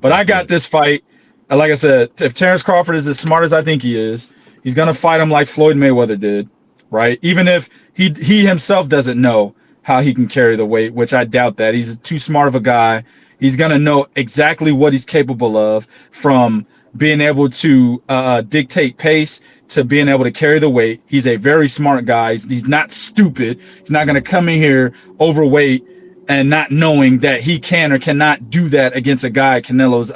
But I got this fight. Like I said, if Terence Crawford is as smart as I think he is, he's gonna fight him like Floyd Mayweather did, right? Even if he himself doesn't know how he can carry the weight, which I doubt that. He's too smart of a guy. He's gonna know exactly what he's capable of, from being able to dictate pace to being able to carry the weight. He's a very smart guy. He's not stupid. He's not gonna come in here overweight and not knowing that he can or cannot do that against a guy at Canelo's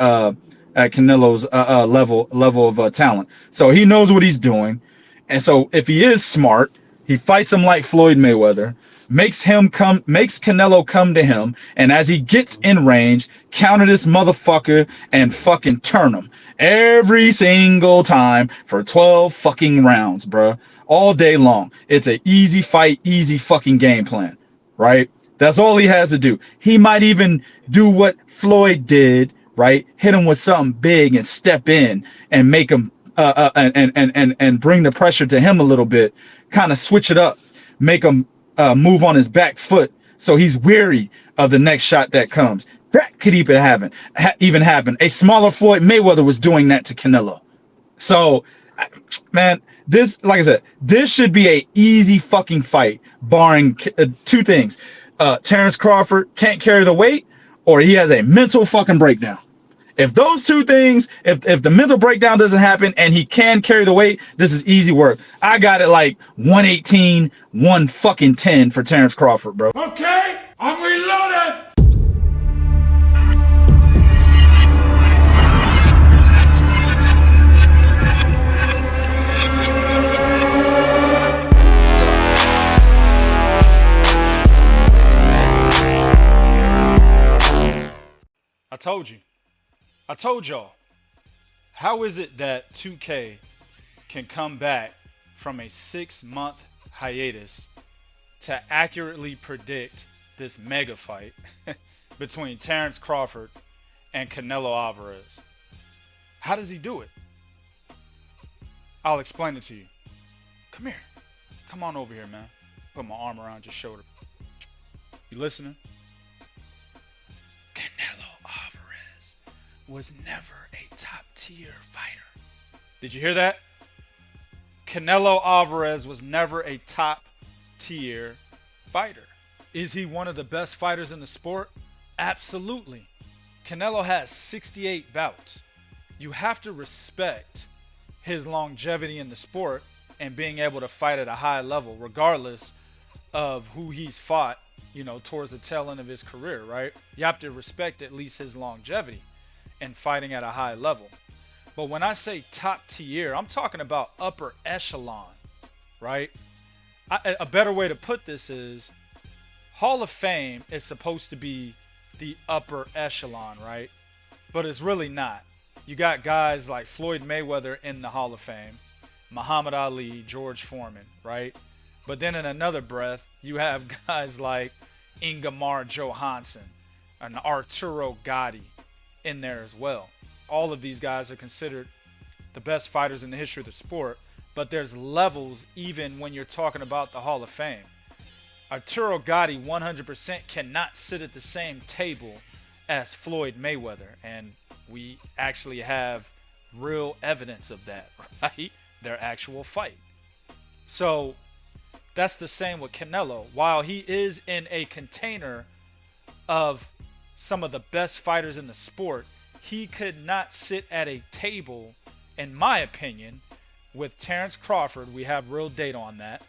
level of talent. So he knows what he's doing. And so if he is smart, he fights him like Floyd Mayweather, makes Canelo come to him, and as he gets in range, counter this motherfucker and fucking turn him every single time for 12 fucking rounds, bro, all day long. It's an easy fight, easy fucking game plan, right? That's all he has to do. He might even do what Floyd did, right? Hit him with something big and step in and make him and bring the pressure to him a little bit, kind of switch it up, make him move on his back foot so he's weary of the next shot that comes. That could even happen. A smaller Floyd Mayweather was doing that to Canelo. So, man, this, like I said, this should be a easy fucking fight, barring two things. Terence Crawford can't carry the weight, or he has a mental fucking breakdown. If those two things, if the mental breakdown doesn't happen and he can carry the weight, this is easy work. I got it like 118, 110 for Terence Crawford, bro. Okay, I'm reloaded. I told y'all. How is it that 2K can come back from a 6-month hiatus to accurately predict this mega fight between Terence Crawford and Canelo Alvarez? How does he do it? I'll explain it to you. Come here. Come on over here, man. Put my arm around your shoulder. You listening? Canelo Alvarez was never a top-tier fighter. Did you hear that? Canelo Alvarez was never a top-tier fighter. Is he one of the best fighters in the sport? Absolutely. Canelo has 68 bouts. You have to respect his longevity in the sport and being able to fight at a high level, regardless of who he's fought, you know, towards the tail end of his career, right? You have to respect at least his longevity and fighting at a high level. But when I say top tier, I'm talking about upper echelon, right? A better way to put this is Hall of Fame is supposed to be the upper echelon, right? But it's really not. You got guys like Floyd Mayweather in the Hall of Fame, Muhammad Ali, George Foreman, right? But then in another breath, you have guys like Ingemar Johansson and Arturo Gatti in there as well. All of these guys are considered the best fighters in the history of the sport, but there's levels even when you're talking about the Hall of Fame. Arturo Gatti 100% cannot sit at the same table as Floyd Mayweather, and we actually have real evidence of that, right? Their actual fight. So that's the same with Canelo. While he is in a container of some of the best fighters in the sport, he could not sit at a table, in my opinion, with Terence Crawford. We have real data on that.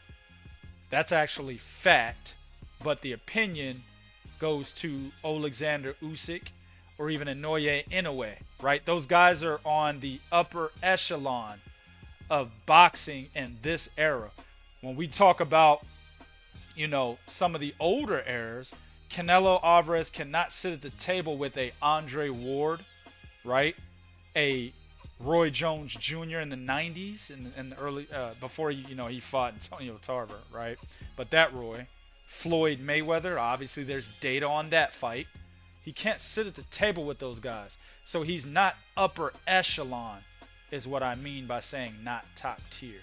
That's actually fact. But the opinion goes to Alexander Usyk or even Inoue Inoue, right? Those guys are on the upper echelon of boxing in this era. When we talk about, you know, some of the older eras, Canelo Alvarez cannot sit at the table with a Andre Ward, right? A Roy Jones Jr. in the 90s, in the early, before, you know, he fought Antonio Tarver, right? But that Roy. Floyd Mayweather, obviously there's data on that fight. He can't sit at the table with those guys. So he's not upper echelon, is what I mean by saying not top tier.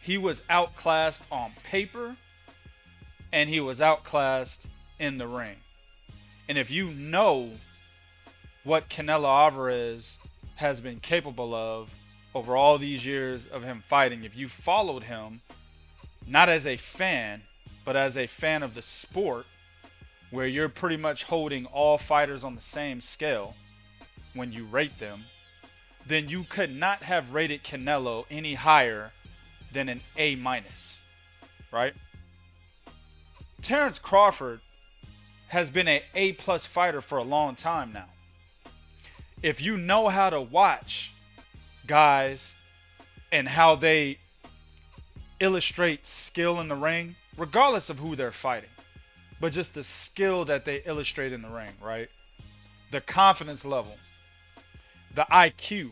He was outclassed on paper, and he was outclassed in the ring. And if you know what Canelo Alvarez has been capable of over all these years of him fighting. If you followed him, not as a fan, but as a fan of the sport, where you're pretty much holding all fighters on the same scale when you rate them, then you could not have rated Canelo any higher than an A-, right? Terence Crawford has been an A+ fighter for a long time now. If you know how to watch guys and how they illustrate skill in the ring, regardless of who they're fighting, but just the skill that they illustrate in the ring, right? The confidence level, the IQ.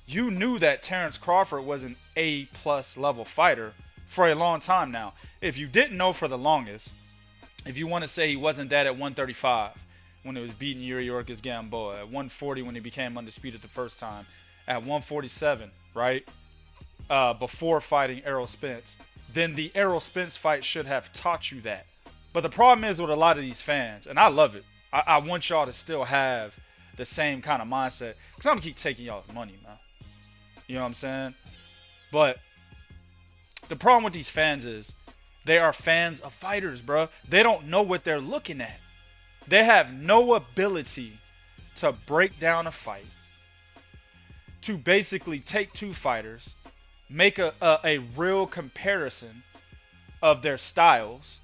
You knew that Terence Crawford was an A+ level fighter for a long time now. If you didn't know for the longest, if you want to say he wasn't that at 135 when he was beating Yuri Ortiz Gamboa, at 140 when he became undisputed the first time, at 147, right? Before fighting Errol Spence, then the Errol Spence fight should have taught you that. But the problem is with a lot of these fans, and I love it, I want y'all to still have the same kind of mindset, because I'm going to keep taking y'all's money, man. You know what I'm saying? But the problem with these fans is they are fans of fighters, bro. They don't know what they're looking at. They have no ability to break down a fight, to basically take two fighters, make a real comparison of their styles,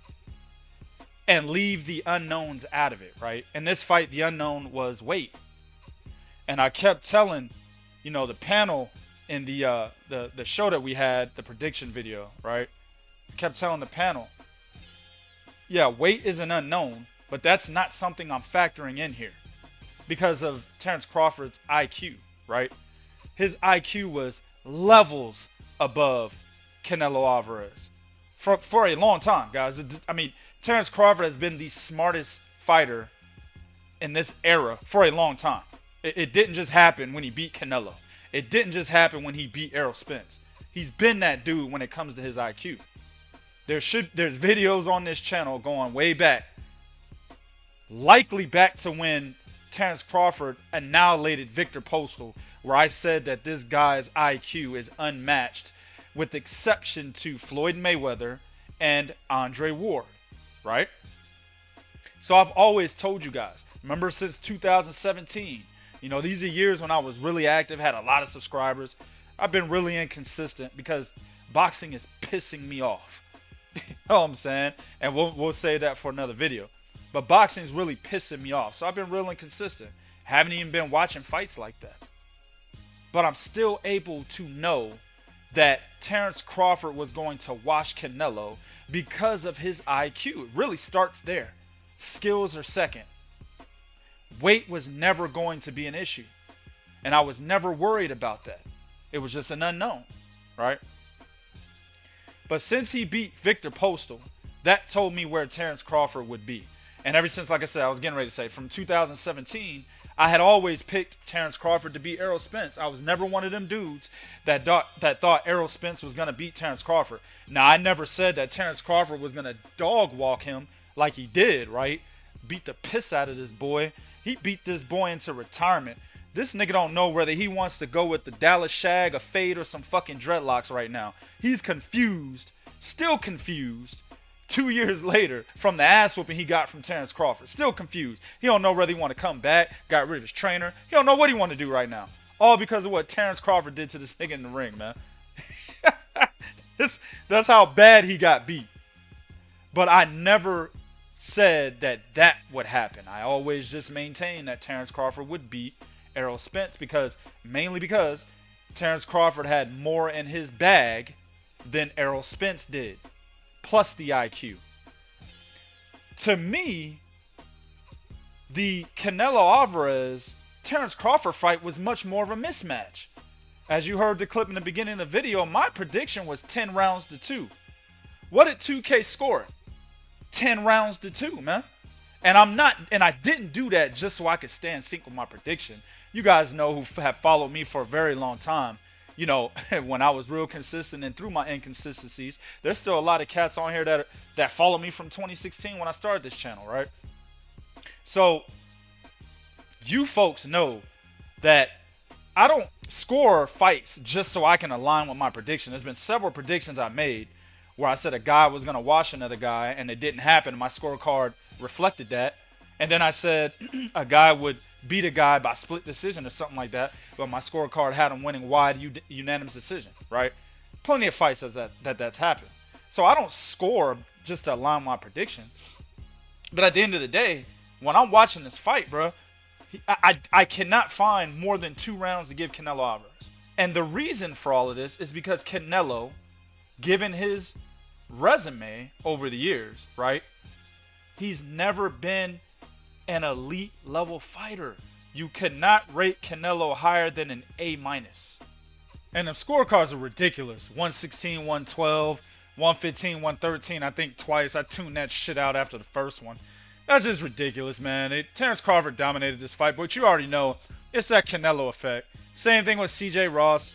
and leave the unknowns out of it, right? In this fight, the unknown was weight. And I kept telling, you know, the panel in the show that we had, the prediction video, right? I kept telling the panel, yeah, weight is an unknown, but that's not something I'm factoring in here because of Terence Crawford's IQ, right? His IQ was levels above Canelo Alvarez for a long time, guys. I mean, Terence Crawford has been the smartest fighter in this era for a long time. It didn't just happen when he beat Canelo. It didn't just happen when he beat Errol Spence. He's been that dude when it comes to his IQ. There's videos on this channel going way back, likely back to when Terence Crawford annihilated Victor Postal, where I said that this guy's IQ is unmatched, with exception to Floyd Mayweather and Andre Ward, right? So I've always told you guys, remember since 2017, you know, these are years when I was really active, had a lot of subscribers. I've been really inconsistent because boxing is pissing me off. You know what I'm saying? And we'll say that for another video. But boxing is really pissing me off. So I've been real inconsistent. Haven't even been watching fights like that. But I'm still able to know that Terence Crawford was going to wash Canelo because of his IQ. It really starts there. Skills are second. Weight was never going to be an issue. And I was never worried about that. It was just an unknown, right? But since he beat Victor Postal, that told me where Terence Crawford would be. And ever since, like I said, I was getting ready to say, from 2017, I had always picked Terence Crawford to beat Errol Spence. I was never one of them dudes that thought Errol Spence was going to beat Terence Crawford. Now, I never said that Terence Crawford was going to dog walk him like he did, right? Beat the piss out of this boy. He beat this boy into retirement. This nigga don't know whether he wants to go with the Dallas shag, a fade, or some fucking dreadlocks right now. He's confused, still confused, 2 years later from the ass whooping he got from Terence Crawford. Still confused. He don't know whether he want to come back, got rid of his trainer. He don't know what he want to do right now. All because of what Terence Crawford did to this nigga in the ring, man. That's how bad he got beat. But I never said that would happen. I always just maintained that Terence Crawford would beat Errol Spence mainly because Terence Crawford had more in his bag than Errol Spence did, plus the IQ. To me, the Canelo Alvarez Terence Crawford fight was much more of a mismatch. As you heard the clip in the beginning of the video, my prediction was 10 rounds to 2. What did 2K score? 10 rounds to 2, man. And I didn't do that just so I could stay in sync with my prediction. You guys know who have followed me for a very long time. You know, when I was real consistent and through my inconsistencies, there's still a lot of cats on here that follow me from 2016 when I started this channel, right? So You folks know that I don't score fights just so I can align with my prediction. There's been several predictions I made where I said a guy was going to wash another guy, and it didn't happen. My scorecard reflected that. And then I said a guy would beat a guy by split decision or something like that, but my scorecard had him winning wide unanimous decision, right? Plenty of fights that's happened. So I don't score just to align my prediction. But at the end of the day, when I'm watching this fight, bro, I cannot find more than 2 rounds to give Canelo Alvarez. And the reason for all of this is because Canelo, given his resume over the years, right, he's never been an elite level fighter. You cannot rate Canelo higher than an A-. And the scorecards are ridiculous. 116, 112, 115, 113. I think twice. I tuned that shit out after the first one. That's just ridiculous, man. Terence Crawford dominated this fight, but you already know it's that Canelo effect. Same thing with CJ Ross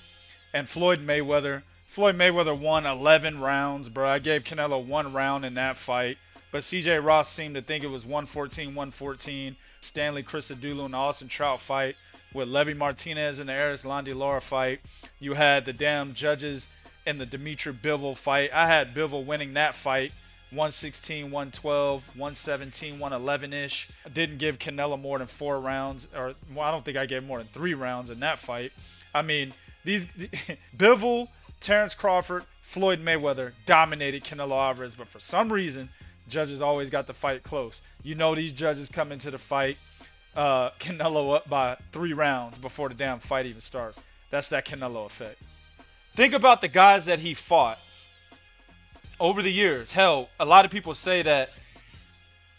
and Floyd Mayweather. Floyd Mayweather won 11 rounds, bro. I gave Canelo 1 round in that fight, but CJ Ross seemed to think it was 114, 114. Stanley Christodoulou in the Austin Trout fight, with Levy Martinez in the Erislandy Lara fight. You had the damn judges in the Dimitri Bivol fight. I had Bivol winning that fight. 116, 112, 117, 111-ish. I didn't give Canelo more than 4 rounds, or well, I don't think I gave more than 3 rounds in that fight. I mean, Bivol, Terence Crawford, Floyd Mayweather dominated Canelo Alvarez, but for some reason, judges always got the fight close. You know these judges come into the fight, Canelo up by 3 rounds before the damn fight even starts. That's that Canelo effect. Think about the guys that he fought over the years. Hell, a lot of people say that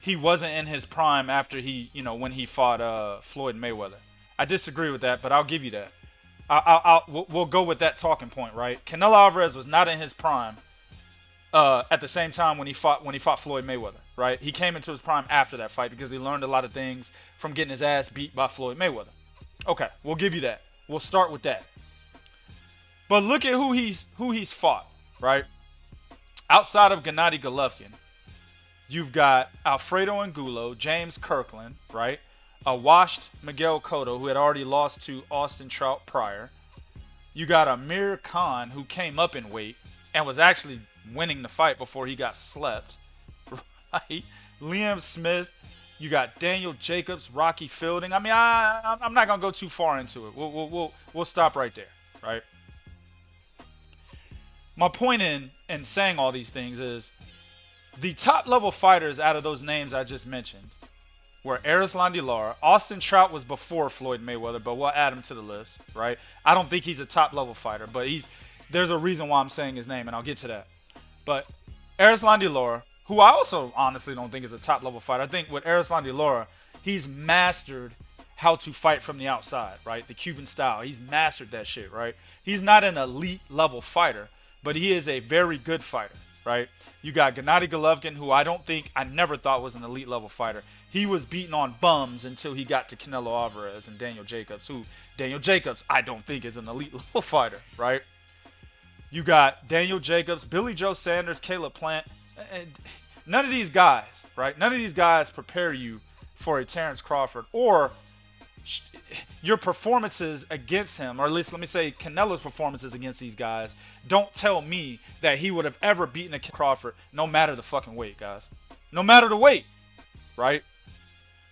he wasn't in his prime after when he fought Floyd Mayweather. I disagree with that, but I'll give you that. We'll go with that talking point, right? Canelo Alvarez was not in his prime at the same time when he fought Floyd Mayweather, right? He came into his prime after that fight because he learned a lot of things from getting his ass beat by Floyd Mayweather. Okay, we'll give you that. We'll start with that. But look at who he's fought, right? Outside of Gennady Golovkin, you've got Alfredo Angulo, James Kirkland, right? A washed Miguel Cotto, who had already lost to Austin Trout prior. You got Amir Khan, who came up in weight and was actually winning the fight before he got slept, right? Liam Smith. You got Daniel Jacobs, Rocky Fielding. I mean, I'm not gonna go too far into it. We'll stop right there, right? My point in saying all these things is the top level fighters out of those names I just mentioned were Erislandy Lara. Austin Trout was before Floyd Mayweather, but we'll add him to the list, right? I don't think he's a top level fighter, but there's a reason why I'm saying his name, and I'll get to that. But Erislandy Lara, who I also honestly don't think is a top level fighter. I think with Erislandy Lara, he's mastered how to fight from the outside, right? The Cuban style. He's mastered that shit, right? He's not an elite level fighter, but he is a very good fighter, right? You got Gennady Golovkin, who I never thought was an elite level fighter. He was beating on bums until he got to Canelo Alvarez and Daniel Jacobs, I don't think is an elite level fighter, right? You got Daniel Jacobs, Billy Joe Sanders, Caleb Plant. And none of these guys, right? None of these guys prepare you for a Terence Crawford or your performances against him, or at least let me say Canelo's performances against these guys, don't tell me that he would have ever beaten a Crawford, no matter the fucking weight, guys. No matter the weight, right?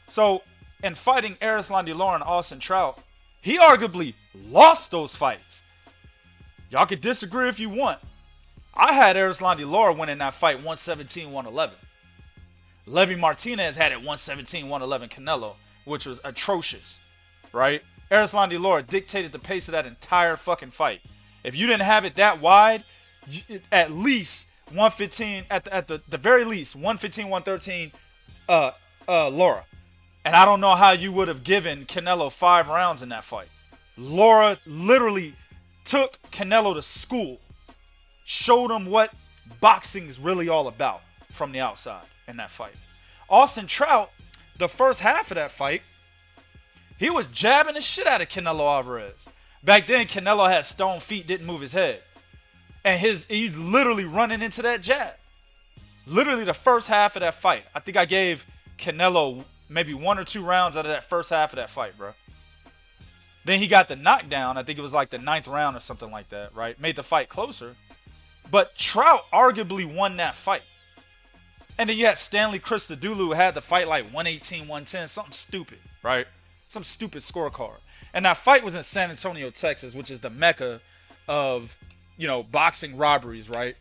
So, in fighting Erislandy Lara and Austin Trout, he arguably lost those fights. Y'all could disagree if you want. I had Erislandy Lara winning that fight 117-111. Levy Martinez had it 117-111 Canelo, which was atrocious, right? Erislandy Lara dictated the pace of that entire fucking fight. If you didn't have it that wide, at least 115, at the very least, 115-113 Lara. And I don't know how you would have given Canelo 5 rounds in that fight. Lara literally took Canelo to school, showed him what boxing's really all about from the outside in that fight. Austin Trout, the first half of that fight, he was jabbing the shit out of Canelo Alvarez. Back then, Canelo had stone feet, didn't move his head. And he's literally running into that jab. Literally the first half of that fight. I think I gave Canelo maybe 1 or 2 rounds out of that first half of that fight, bro. Then he got the knockdown. I think it was like the 9th round or something like that, right? Made the fight closer. But Trout arguably won that fight. And then you had Stanley Christodoulou who had the fight like 118, 110, something stupid, right? Some stupid scorecard. And that fight was in San Antonio, Texas, which is the mecca of, you know, boxing robberies, right?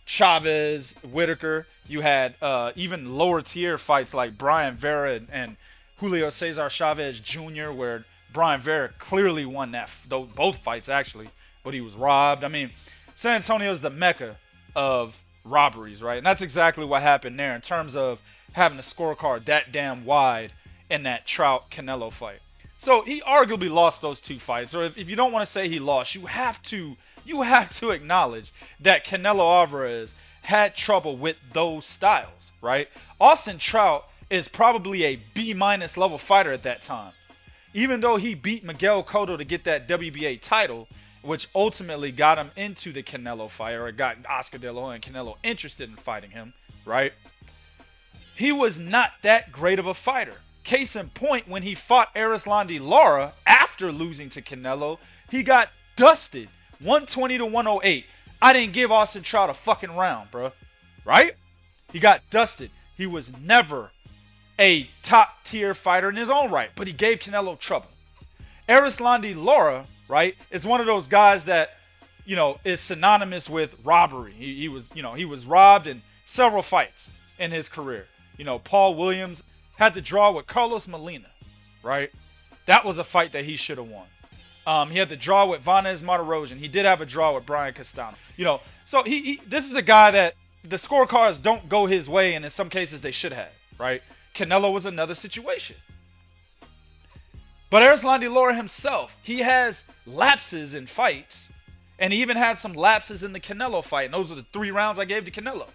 Chavez, Whitaker. You had even lower tier fights like Brian Vera and Julio Cesar Chavez Jr., where Brian Vera clearly won that, both fights actually, but he was robbed. I mean, San Antonio is the mecca of robberies, right? And that's exactly what happened there in terms of having a scorecard that damn wide in that Trout-Canelo fight. So he arguably lost those 2 fights. Or if you don't want to say he lost, you have to acknowledge that Canelo Alvarez had trouble with those styles, right? Austin Trout is probably a B- level fighter at that time. Even though he beat Miguel Cotto to get that WBA title, which ultimately got him into the Canelo fight, or it got Oscar De La Hoya and Canelo interested in fighting him, right? He was not that great of a fighter. Case in point, when he fought Erislandy Lara after losing to Canelo, he got dusted 120 to 108. I didn't give Austin Trout a fucking round, bro. Right? He got dusted. He was never a top tier fighter in his own right, but he gave Canelo trouble. Erislandy Lara, right, is one of those guys that, you know, is synonymous with robbery. He was robbed in several fights in his career. You know, Paul Williams had the draw with Carlos Molina, right? That was a fight that he should have won. He had the draw with Vanez Martirosyan. He did have a draw with Brian Castano. You know, so this is a guy that the scorecards don't go his way, and in some cases they should have, right? Canelo was another situation. But Erislandy Lara himself, he has lapses in fights, and he even had some lapses in the Canelo fight, and those are the 3 rounds I gave to Canelo.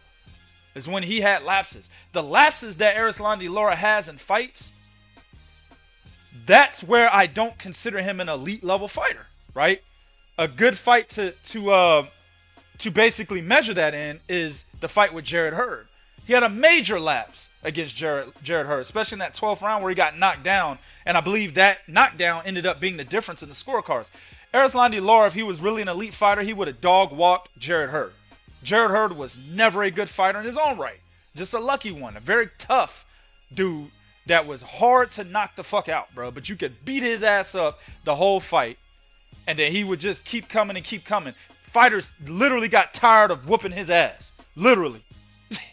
Is when he had lapses. The lapses that Erislandy Lara has in fights, that's where I don't consider him an elite level fighter, right? A good fight to basically measure that in is the fight with Jarrett Hurd. He had a major lapse against Jarrett Hurd, especially in that 12th round where he got knocked down, and I believe that knockdown ended up being the difference in the scorecards. Erislandy Lara, if he was really an elite fighter, he would have dog-walked Jarrett Hurd. Jarrett Hurd was never a good fighter in his own right. Just a lucky one. A very tough dude that was hard to knock the fuck out, bro. But you could beat his ass up the whole fight, and then he would just keep coming and keep coming. Fighters literally got tired of whooping his ass. Literally.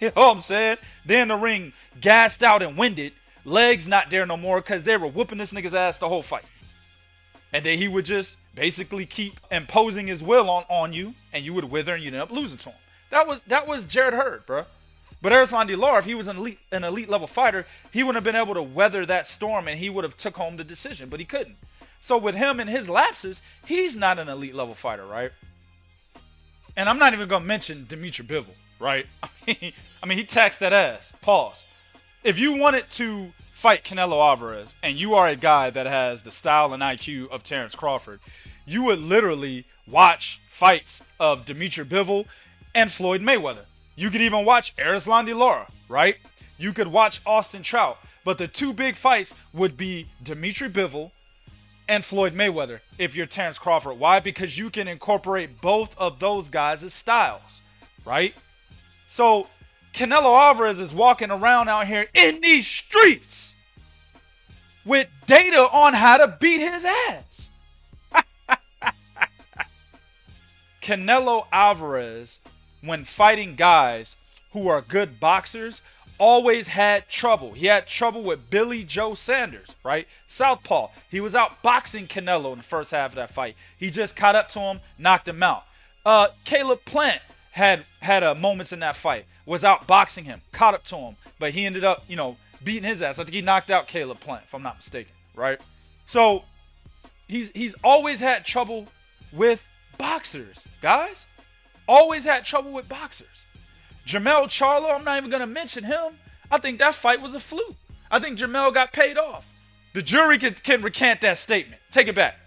You know what I'm saying? They're in the ring, gassed out and winded. Legs not there no more because they were whooping this nigga's ass the whole fight. And then he would just basically keep imposing his will on you, and you would wither and you'd end up losing to him. That was Jarrett Hurd, bro. But Erislandy Lara, if he was an elite level fighter, he wouldn't have been able to weather that storm, and he would have took home the decision, but he couldn't. So with him and his lapses, he's not an elite level fighter, right? And I'm not even gonna mention Dimitri Bivol, right? I mean, he taxed that ass. Pause. If you wanted to fight Canelo Alvarez, and you are a guy that has the style and IQ of Terence Crawford, you would literally watch fights of Dimitri Bivol and Floyd Mayweather. You could even watch Erislandy Lara, right? You could watch Austin Trout. But the 2 big fights would be Dimitri Bivol and Floyd Mayweather if you're Terence Crawford. Why? Because you can incorporate both of those guys' styles, right? So Canelo Alvarez is walking around out here in these streets with data on how to beat his ass. Canelo Alvarez, when fighting guys who are good boxers, always had trouble. He had trouble with Billy Joe Sanders, right? Southpaw. He was out boxing Canelo in the first half of that fight. He just caught up to him, knocked him out. Caleb Plant had moments in that fight, was out boxing him, caught up to him, but he ended up, beating his ass. I think he knocked out Caleb Plant, if I'm not mistaken, right? So he's always had trouble with boxers, guys. Always had trouble with boxers. Jermell Charlo, I'm not even going to mention him. I think that fight was a fluke. I think Jermell got paid off. The jury can recant that statement. Take it back,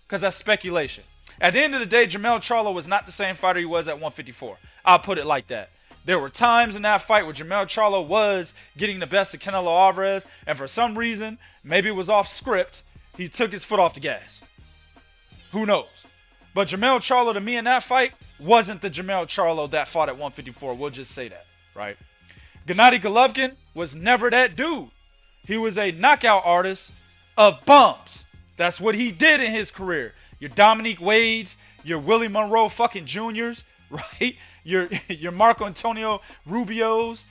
because that's speculation. At the end of the day, Jermell Charlo was not the same fighter he was at 154. I'll put it like that. There were times in that fight where Jermell Charlo was getting the best of Canelo Alvarez, and for some reason, maybe it was off script, he took his foot off the gas. Who knows? But Jermell Charlo, to me in that fight, wasn't the Jermell Charlo that fought at 154. We'll just say that, right? Gennady Golovkin was never that dude. He was a knockout artist of bums. That's what he did in his career. Your Dominique Wades, your Willie Monroe fucking Juniors, right? Your Marco Antonio Rubios,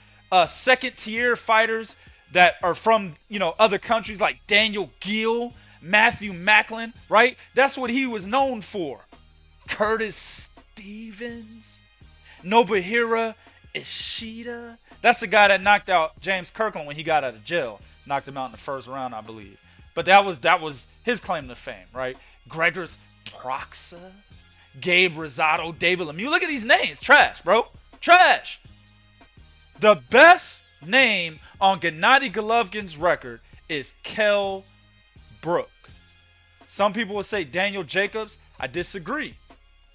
second tier fighters that are from, other countries like Daniel Gill, Matthew Macklin, right? That's what he was known for. Curtis Stevens, Nobuhiro Ishida. That's the guy that knocked out James Kirkland when he got out of jail. Knocked him out in the first round, I believe. But that was his claim to fame, right? Gregors Proxa, Gabe Rosado, David Lemieux. Look at these names. Trash, bro. Trash. The best name on Gennady Golovkin's record is Kell Brook. Some people will say Daniel Jacobs. I disagree.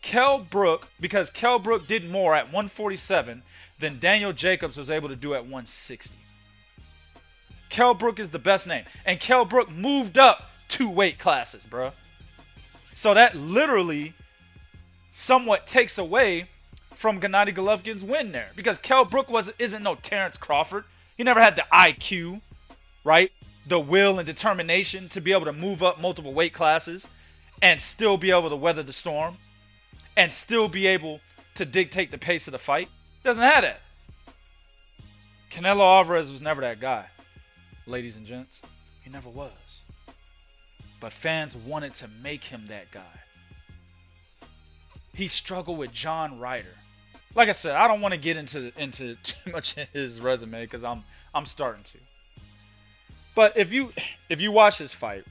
Kell Brook, because Kell Brook did more at 147 than Daniel Jacobs was able to do at 160. Kell Brook is the best name. And Kell Brook moved up 2 weight classes, bro. So that literally somewhat takes away from Gennady Golovkin's win there. Because Kell Brook isn't no Terence Crawford. He never had the IQ, right? The will and determination to be able to move up multiple weight classes and still be able to weather the storm and still be able to dictate the pace of the fight. Doesn't have that. Canelo Alvarez was never that guy, ladies and gents. He never was. But fans wanted to make him that guy. He struggled with John Ryder. Like I said, I don't want to get into too much of his resume because I'm starting to. But if you watch his fight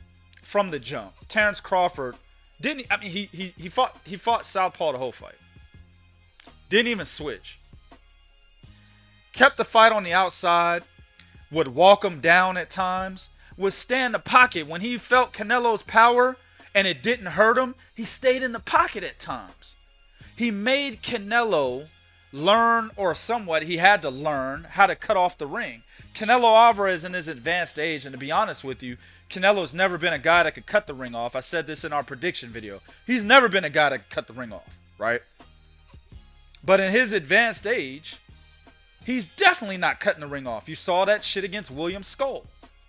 from the jump, Terence Crawford he fought southpaw the whole fight. Didn't even switch. Kept the fight on the outside, would walk him down at times, would stay in the pocket. When he felt Canelo's power and it didn't hurt him, he stayed in the pocket at times. He made Canelo learn, or somewhat he had to learn, how to cut off the ring. Canelo Alvarez in his advanced age, and to be honest with you, Canelo's never been a guy that could cut the ring off. I said this in our prediction video. He's never been a guy that could cut the ring off, right? But in his advanced age, he's definitely not cutting the ring off. You saw that shit against William Skull,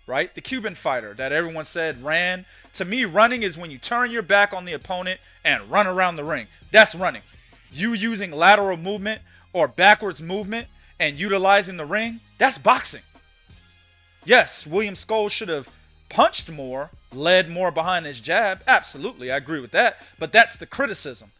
right? The Cuban fighter that everyone said ran. To me, running is when you turn your back on the opponent and run around the ring. That's running. You using lateral movement or backwards movement and utilizing the ring, that's boxing. Yes, William Skull should have punched more, led more behind his jab. Absolutely, I agree with that. But that's the criticism.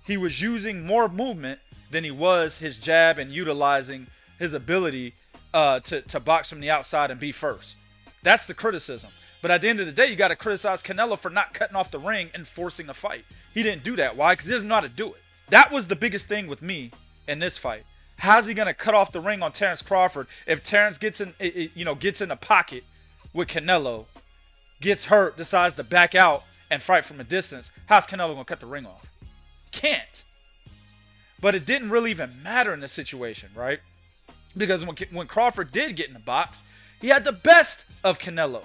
He was using more movement than he was his jab and utilizing his ability to box from the outside and be first. That's the criticism. But at the end of the day, you got to criticize Canelo for not cutting off the ring and forcing a fight. He didn't do that. Why? Because he doesn't know how to do it. That was the biggest thing with me in this fight. How's he going to cut off the ring on Terence Crawford if Terence gets in the pocket with Canelo, gets hurt, decides to back out and fight from a distance? How's Canelo going to cut the ring off? Can't. But it didn't really even matter in this situation, right? Because when Crawford did get in the box, he had the best of Canelo.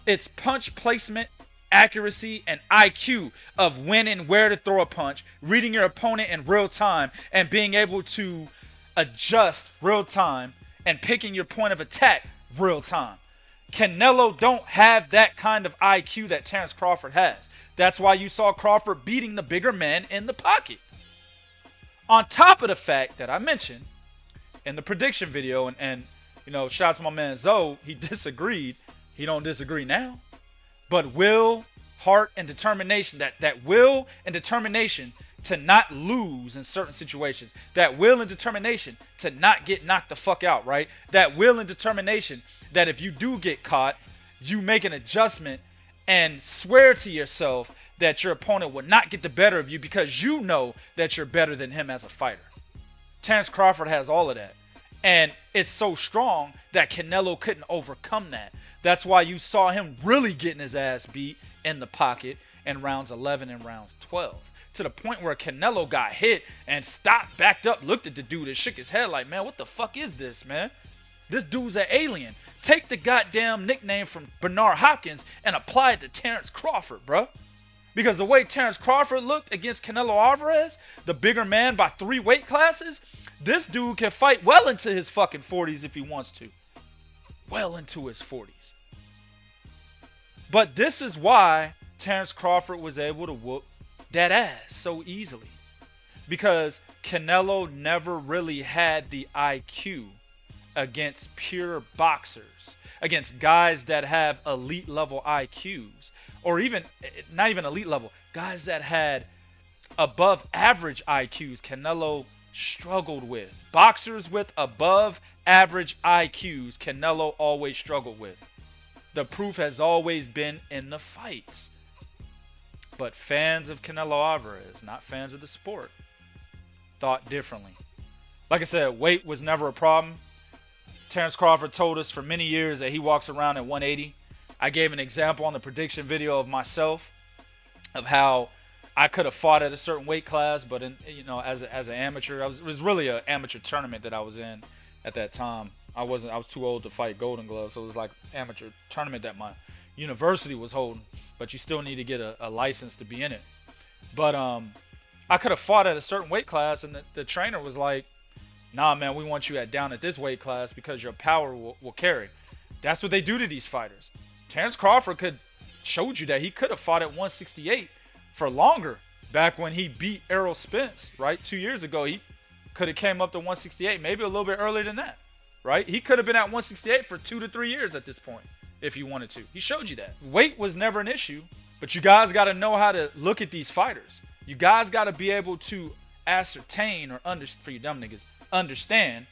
It's punch placement, accuracy, and IQ of when and where to throw a punch, reading your opponent in real time, and being able to adjust real time and picking your point of attack real time. Canelo don't have that kind of IQ that Terence Crawford has. That's why you saw Crawford beating the bigger men in the pocket. On top of the fact that I mentioned in the prediction video, and shout out to my man Zoe, he disagreed. He don't disagree now. But will, heart, and determination, that will and determination to not lose in certain situations, that will and determination to not get knocked the fuck out, right? That will and determination that if you do get caught, you make an adjustment and swear to yourself that your opponent will not get the better of you because you know that you're better than him as a fighter. Terence Crawford has all of that. And it's so strong that Canelo couldn't overcome that. That's why you saw him really getting his ass beat in the pocket in rounds 11 and rounds 12. to the point where Canelo got hit and stopped, backed up, looked at the dude and shook his head like, man, what the fuck is this, man? This dude's an alien. Take the goddamn nickname from Bernard Hopkins and apply it to Terence Crawford, bro. Because the way Terence Crawford looked against Canelo Alvarez, the bigger man by 3 weight classes, this dude can fight well into his fucking 40s if he wants to. Well into his 40s. But this is why Terence Crawford was able to whoop that ass so easily. Because Canelo never really had the IQ against pure boxers, against guys that have elite level IQs, or even not even elite level, guys that had above average IQs. Canelo struggled with boxers with above average IQs. Canelo always struggled with. The proof has always been in the fights. But fans of Canelo Alvarez, not fans of the sport, thought differently. Like I said, weight was never a problem. Terence Crawford told us for many years that he walks around at 180. I gave an example on the prediction video of myself of how I could have fought at a certain weight class, but as an amateur, it was really an amateur tournament that I was in at that time. I was too old to fight Golden Gloves, so it was like amateur tournament that my university was holding, but you still need to get a license to be in it. But I could have fought at a certain weight class, and the trainer was like, nah, man, we want you down at this weight class because your power will carry. That's what they do to these fighters. Terence Crawford showed you that he could have fought at 168 for longer. Back when he beat Errol Spence, right? 2 years ago, he could have came up to 168, maybe a little bit earlier than that, right? He could have been at 168 for 2 to 3 years at this point if he wanted to. He showed you that. Weight was never an issue, but you guys got to know how to look at these fighters. You guys got to be able to ascertain or for you dumb niggas, understand,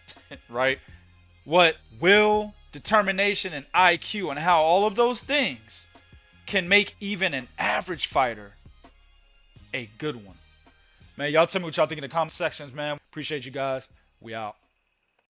right, what will, determination, and IQ, and how all of those things can make even an average fighter a good one. Man, y'all tell me what y'all think in the comment sections, man. Appreciate you guys. We out.